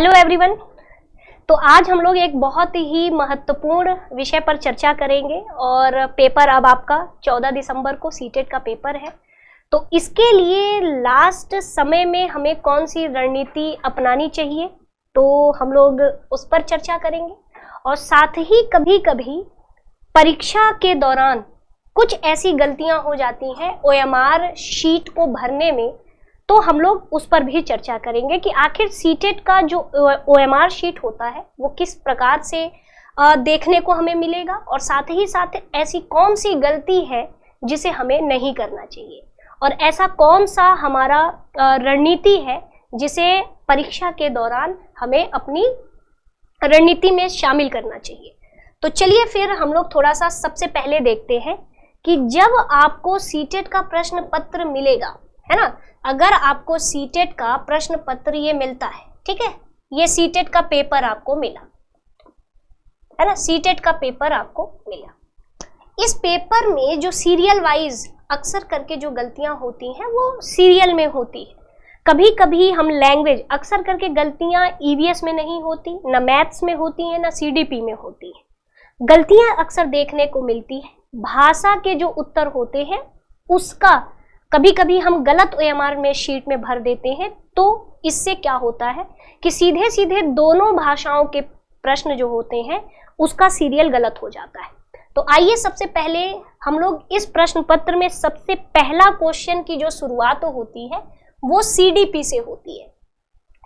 Hello everyone. तो आज हम लोग एक बहुत ही महत्वपूर्ण विषय पर चर्चा करेंगे और पेपर अब आपका 14 दिसंबर को सीटेट का पेपर है। तो इसके लिए लास्ट समय में हमें कौन सी रणनीति अपनानी चाहिए, तो हम लोग उस पर चर्चा करेंगे। और साथ ही कभी कभी परीक्षा के दौरान कुछ ऐसी गलतियां हो जाती हैं OMR शीट को भरने में, तो हम लोग उस पर भी चर्चा करेंगे कि आखिर सीटेट का जो OMR शीट होता है वो किस प्रकार से देखने को हमें मिलेगा, और साथ ही साथ ऐसी कौन सी गलती है जिसे हमें नहीं करना चाहिए, और ऐसा कौन सा हमारा रणनीति है जिसे परीक्षा के दौरान हमें अपनी रणनीति में शामिल करना चाहिए। तो चलिए फिर हम लोग थोड़ा सा सबसे पहले देखते हैं कि जब आपको सीटेट का प्रश्न पत्र मिलेगा, है ना, अगर आपको सीटेट का प्रश्न पत्र ये मिलता है, ठीक है, ये सीटेट का पेपर आपको मिला, है ना, सीटेट का पेपर आपको मिला। इस पेपर में जो सीरियल वाइज अक्सर करके जो गलतियां होती हैं वो सीरियल में होती है। कभी कभी हम लैंग्वेज, अक्सर करके गलतियां EVS में नहीं होती, ना मैथ्स में होती है, ना CDP में होती है। गलतियां अक्सर देखने को मिलती है भाषा के जो उत्तर होते हैं उसका कभी कभी हम गलत OMR में शीट में भर देते हैं। तो इससे क्या होता है कि सीधे सीधे दोनों भाषाओं के प्रश्न जो होते हैं उसका सीरियल गलत हो जाता है। तो आइए सबसे पहले हम लोग इस प्रश्न पत्र में सबसे पहला क्वेश्चन की जो शुरुआत होती है वो CDP से होती है।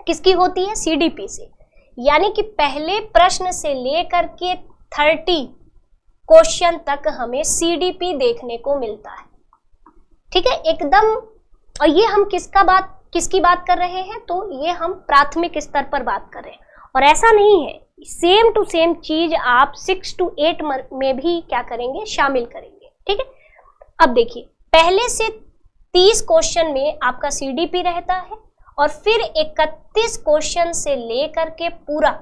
किसकी होती है? CDP से। यानी कि पहले प्रश्न से लेकर के 30 क्वेश्चन तक हमें CDP देखने को मिलता है, ठीक है, एकदम। और ये हम किसकी बात कर रहे हैं? तो ये हम प्राथमिक स्तर पर बात कर रहे हैं। और ऐसा नहीं है, सेम टू सेम चीज आप 6 to 8 में भी क्या करेंगे, शामिल करेंगे, ठीक है। अब देखिए, पहले से 30 क्वेश्चन में आपका CDP रहता है और फिर 31 क्वेश्चन से लेकर के पूरा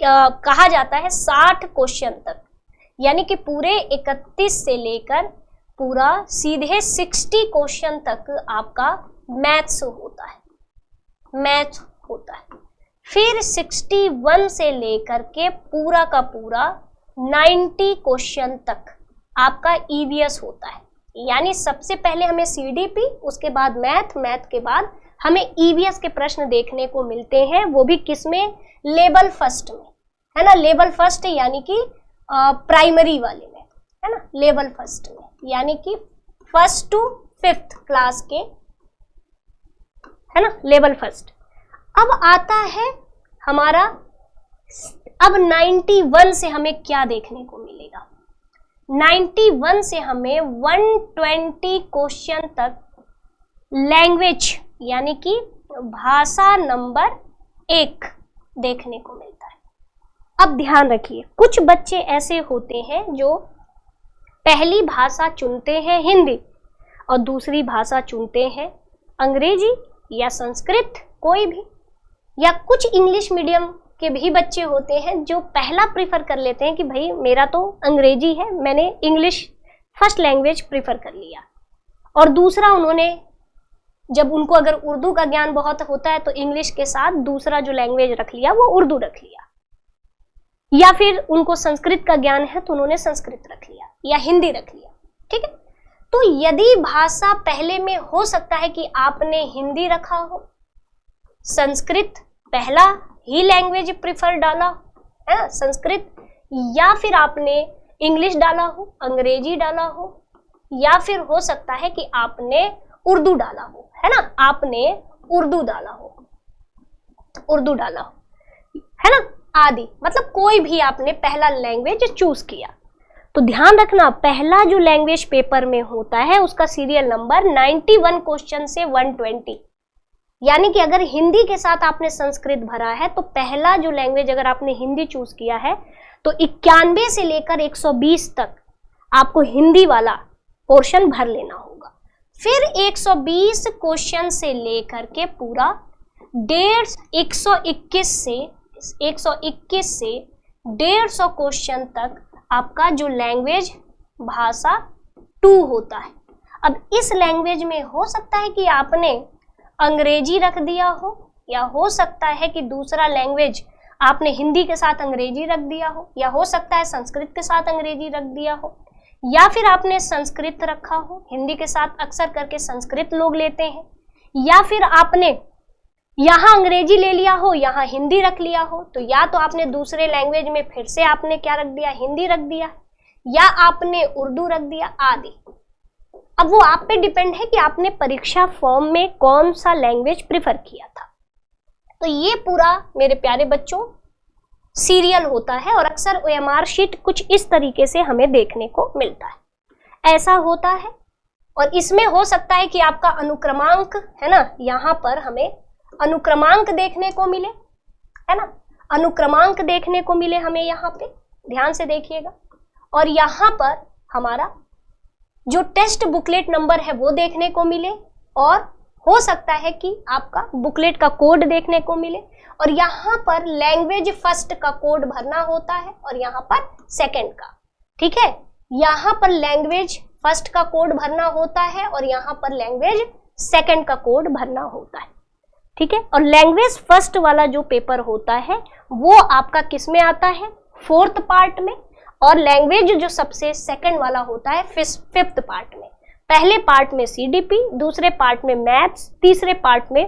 कहा जाता है 60 क्वेश्चन तक, यानी कि पूरे 31 से लेकर पूरा सीधे 60 क्वेश्चन तक आपका मैथ्स होता है। फिर 61 से लेकर के पूरा का पूरा 90 क्वेश्चन तक आपका EVS होता है। यानी सबसे पहले हमें CDP, उसके बाद मैथ के बाद हमें EVS के प्रश्न देखने को मिलते हैं, वो भी किसमें? लेवल फर्स्ट में, है ना, लेवल फर्स्ट यानी कि प्राइमरी वाले में, है ना, लेवल फर्स्ट में, यानी कि 1st to 5th क्लास के, है ना, लेवल फर्स्ट। अब आता है हमारा, अब 91 से हमें क्या देखने को मिलेगा? 91 से हमें 120 क्वेश्चन तक लैंग्वेज यानी कि भाषा नंबर 1 देखने को मिलता है। अब ध्यान रखिए, कुछ बच्चे ऐसे होते हैं जो पहली भाषा चुनते हैं हिंदी और दूसरी भाषा चुनते हैं अंग्रेजी या संस्कृत, कोई भी, या कुछ इंग्लिश मीडियम के भी बच्चे होते हैं जो पहला प्रीफर कर लेते हैं कि भाई मेरा तो अंग्रेजी है, मैंने इंग्लिश फर्स्ट लैंग्वेज प्रीफर कर लिया, और दूसरा उन्होंने, जब उनको अगर उर्दू का ज्ञान बहुत होता है तो इंग्लिश के साथ दूसरा जो लैंग्वेज रख लिया वो उर्दू रख लिया, या फिर उनको संस्कृत का ज्ञान है तो उन्होंने संस्कृत रख लिया या हिंदी रख लिया, ठीक है। तो यदि भाषा पहले में हो सकता है कि आपने हिंदी रखा हो, संस्कृत पहला ही लैंग्वेज प्रिफर डाला है ना, संस्कृत, या फिर आपने इंग्लिश डाला हो, अंग्रेजी डाला हो, या फिर हो सकता है कि आपने उर्दू डाला हो, है ना, आपने उर्दू डाला हो, है ना, आदि, मतलब कोई भी आपने पहला लैंग्वेज चूज किया। तो ध्यान रखना, पहला जो लैंग्वेज पेपर में होता है उसका सीरियल नंबर 91 क्वेश्चन से 120, यानी कि अगर हिंदी के साथ आपने संस्कृत भरा है तो पहला जो लैंग्वेज अगर आपने हिंदी चूज किया है तो 91 से लेकर 120 तक आपको हिंदी वाला पोर्शन भर लेना होगा। फिर 120 क्वेश्चन से लेकर के पूरा 121 से 150 क्वेश्चन तक आपका जो लैंग्वेज भाषा 2 होता है। अब इस लैंग्वेज में हो सकता है कि आपने अंग्रेजी रख दिया हो या हो सकता है कि दूसरा लैंग्वेज आपने हिंदी के साथ अंग्रेजी रख दिया हो, या हो सकता है संस्कृत के साथ अंग्रेजी रख दिया हो, या फिर आपने संस्कृत रखा हो, हिंदी के साथ अक्सर करके संस्कृत लोग लेते हैं, या फिर आपने यहाँ अंग्रेजी ले लिया हो, यहाँ हिंदी रख लिया हो। तो या तो आपने दूसरे लैंग्वेज में फिर से आपने क्या रख दिया, हिंदी रख दिया, या आपने उर्दू रख दिया आदि। अब वो आप पे डिपेंड है कि आपने परीक्षा फॉर्म में कौन सा लैंग्वेज प्रिफर किया था। तो ये पूरा मेरे प्यारे बच्चों सीरियल होता है और अक्सर OMR शीट कुछ इस तरीके से हमें देखने को मिलता है, ऐसा होता है। और इसमें हो सकता है कि आपका अनुक्रमांक है ना, यहाँ पर हमें अनुक्रमांक देखने को मिले, है ना, अनुक्रमांक देखने को मिले हमें यहाँ पे, ध्यान से देखिएगा। और यहाँ पर हमारा जो टेस्ट बुकलेट नंबर है वो देखने को मिले, और हो सकता है कि आपका बुकलेट का कोड देखने को मिले, और यहाँ पर लैंग्वेज फर्स्ट का कोड भरना होता है और यहाँ पर सेकंड का, ठीक है। यहाँ पर लैंग्वेज फर्स्ट का कोड भरना होता है और यहाँ पर लैंग्वेज सेकंड का कोड भरना होता है, ठीक है। और लैंग्वेज फर्स्ट वाला जो पेपर होता है वो आपका किस में आता है, 4th पार्ट में, और लैंग्वेज जो सबसे सेकंड वाला होता है 5th पार्ट में। पहले पार्ट में CDP, दूसरे पार्ट में मैथ्स, तीसरे पार्ट में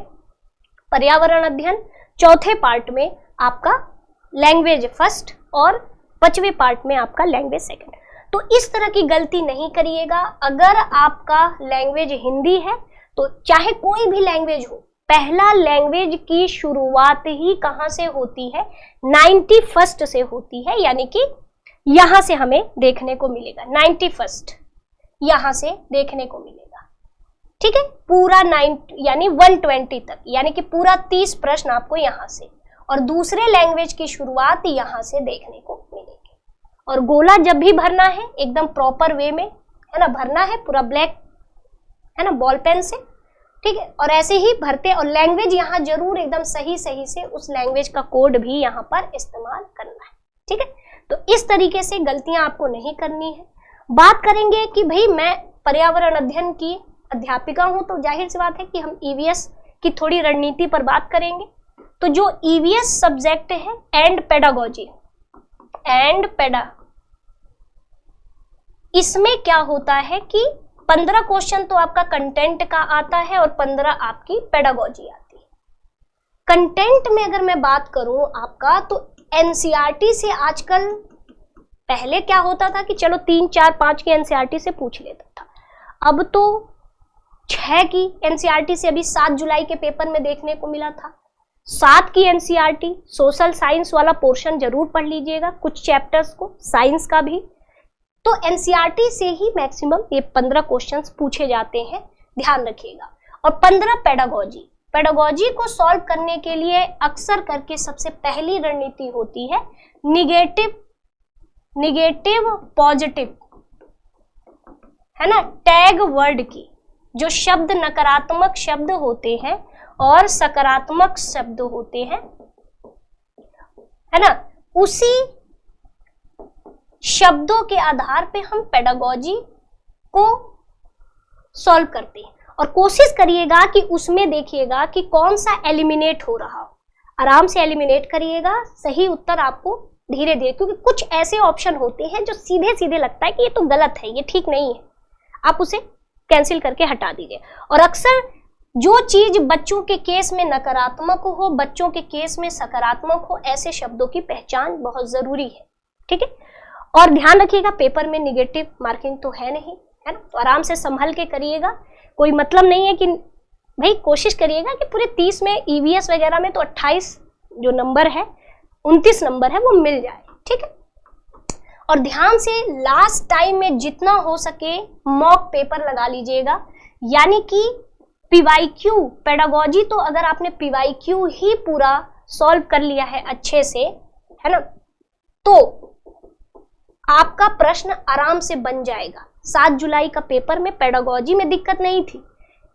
पर्यावरण अध्ययन, चौथे पार्ट में आपका लैंग्वेज फर्स्ट और 5वें पार्ट में आपका लैंग्वेज सेकंड। तो इस तरह की गलती नहीं करिएगा। अगर आपका लैंग्वेज हिंदी है तो चाहे कोई भी लैंग्वेज हो, पहला लैंग्वेज की शुरुआत ही कहाँ से होती है, 91st से होती है, यानी कि यहां से हमें देखने को मिलेगा 91st, यहां से देखने को मिलेगा, ठीक है। पूरा 9 यानी 120 तक, यानी कि पूरा 30 प्रश्न आपको यहां से, और दूसरे लैंग्वेज की शुरुआत यहां से देखने को मिलेगी। और गोला जब भी भरना है एकदम प्रॉपर वे में, है ना, भरना है पूरा ब्लैक, है ना, बॉल पेन से, ठीक है। और ऐसे ही भरते, और लैंग्वेज यहाँ जरूर एकदम सही से उस लैंग्वेज का कोड भी यहाँ पर इस्तेमाल करना है, ठीक है। तो इस तरीके से गलतियां आपको नहीं करनी है। बात करेंगे कि भाई मैं पर्यावरण अध्ययन की अध्यापिका हूं, तो जाहिर सी बात है कि हम EVS की थोड़ी रणनीति पर बात करेंगे। तो जो EVS सब्जेक्ट है एंड पेडागोजी, इसमें क्या होता है कि 15 क्वेश्चन तो आपका कंटेंट का आता है और 15 आपकी पेडागोजी आती है। कंटेंट में अगर मैं बात करूं आपका, तो NCERT से आजकल, पहले क्या होता था कि चलो 3, 4, 5 की NCERT से पूछ लेता था, अब तो 6 की NCERT से अभी 7 जुलाई के पेपर में देखने को मिला था। 7 की NCERT सोशल साइंस वाला पोर्शन जरूर पढ़ लीजिएगा, कुछ चैप्टर्स को, साइंस का भी। तो NCERT से ही मैक्सिमम ये 15 क्वेश्चंस पूछे जाते हैं, ध्यान रखिएगा। और 15 पेडागोजी को सॉल्व करने के लिए अक्सर करके सबसे पहली रणनीति होती है निगेटिव पॉजिटिव, है ना, टैग वर्ड की। जो शब्द नकारात्मक शब्द होते हैं और सकारात्मक शब्द होते हैं, है ना, उसी शब्दों के आधार पे हम पेडागोजी को सॉल्व करते हैं। और कोशिश करिएगा कि उसमें देखिएगा कि कौन सा एलिमिनेट हो रहा हो, आराम से एलिमिनेट करिएगा, सही उत्तर आपको धीरे धीरे, क्योंकि कुछ ऐसे ऑप्शन होते हैं जो सीधे सीधे लगता है कि ये तो गलत है, ये ठीक नहीं है, आप उसे कैंसिल करके हटा दीजिए। और अक्सर जो चीज बच्चों के केस में नकारात्मक हो, बच्चों के केस में सकारात्मक हो, ऐसे शब्दों की पहचान बहुत जरूरी है, ठीक है। और ध्यान रखिएगा पेपर में निगेटिव मार्किंग तो है नहीं, है ना, तो आराम से संभल के करिएगा। कोई मतलब नहीं है कि भाई, कोशिश करिएगा कि पूरे 30 में EVS वगैरह में तो 28 जो नंबर है, 29 नंबर है, वो मिल जाए, ठीक है। और ध्यान से लास्ट टाइम में जितना हो सके मॉक पेपर लगा लीजिएगा, यानी कि PYQ पेडागोजी, तो अगर आपने PYQ ही पूरा सॉल्व कर लिया है अच्छे से, है ना, तो आपका प्रश्न आराम से बन जाएगा। 7 जुलाई का पेपर में पेडागोजी में दिक्कत नहीं थी,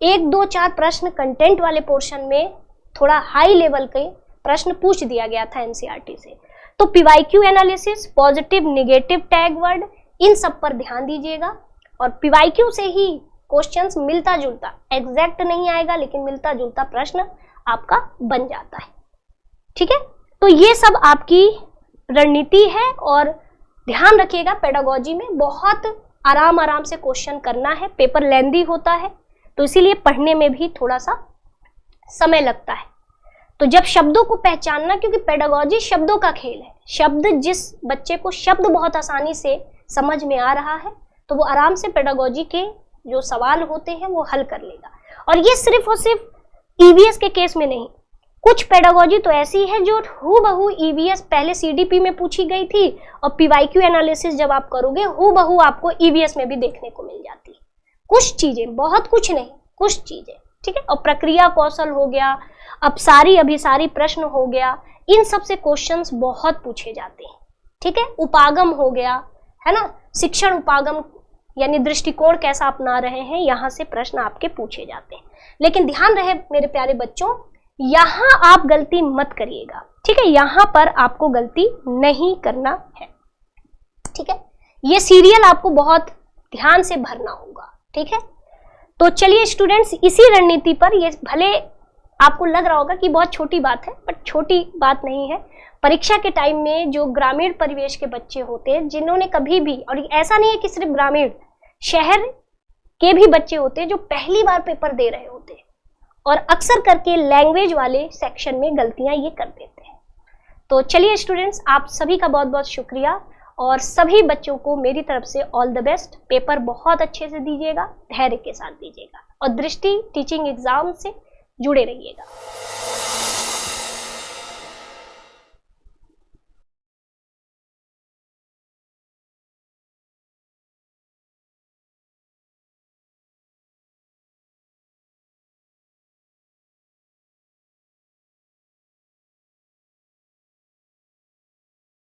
1, 2, 4 प्रश्न कंटेंट वाले पोर्शन में थोड़ा हाई लेवल के प्रश्न पूछ दिया गया था NCERT से। तो PYQ analysis, positive negative tag word, इन सब पर ध्यान दीजिएगा। और PYQ से ही क्वेश्चंस मिलता जुलता, एग्जैक्ट नहीं आएगा लेकिन मिलता जुलता प्रश्न आपका बन जाता है। ठीक है, तो ये सब आपकी रणनीति है और ध्यान रखिएगा पेडागोजी में बहुत आराम से क्वेश्चन करना है। पेपर लेंदी होता है तो इसीलिए पढ़ने में भी थोड़ा सा समय लगता है। तो जब शब्दों को पहचानना, क्योंकि पेडागोजी शब्दों का खेल है, शब्द जिस बच्चे को शब्द बहुत आसानी से समझ में आ रहा है तो वो आराम से पेडागोजी के जो सवाल होते हैं वो हल कर लेगा। और ये सिर्फ और सिर्फ ईवीएस के केस में नहीं, कुछ पेडागोजी तो ऐसी है जो हूबहू ईवीएस पहले सीडीपी में पूछी गई थी और पीवाईक्यू एनालिसिस जब आप करोगे हूबहू आपको ईवीएस में भी देखने को मिल जाती है। कुछ चीजें, बहुत कुछ नहीं, कुछ चीजें। ठीक है, और प्रक्रिया कौशल हो गया, अपसारी अभिसारी प्रश्न हो गया, इन सब से क्वेश्चंस बहुत पूछे जाते हैं। ठीक है, उपागम हो गया, है ना, शिक्षण उपागम यानी दृष्टिकोण कैसा अपना रहे हैं, यहाँ से प्रश्न आपके पूछे जाते हैं। लेकिन ध्यान रहे मेरे प्यारे बच्चों, यहाँ आप गलती मत करिएगा। ठीक है, यहाँ पर आपको गलती नहीं करना है। ठीक है, ये सीरियल आपको बहुत ध्यान से भरना होगा। ठीक है, तो चलिए स्टूडेंट्स, इसी रणनीति पर, ये भले आपको लग रहा होगा कि बहुत छोटी बात है, बट छोटी बात नहीं है। परीक्षा के टाइम में जो ग्रामीण परिवेश के बच्चे होते हैं, जिन्होंने कभी भी, और ऐसा नहीं है कि सिर्फ ग्रामीण, शहर के भी बच्चे होते हैं जो पहली बार पेपर दे रहे होते हैं और अक्सर करके लैंग्वेज वाले सेक्शन में गलतियां ये कर देते हैं। तो चलिए स्टूडेंट्स, आप सभी का बहुत बहुत शुक्रिया और सभी बच्चों को मेरी तरफ से ऑल द बेस्ट। पेपर बहुत अच्छे से दीजिएगा, धैर्य के साथ दीजिएगा और दृष्टि टीचिंग एग्जाम से जुड़े रहिएगा।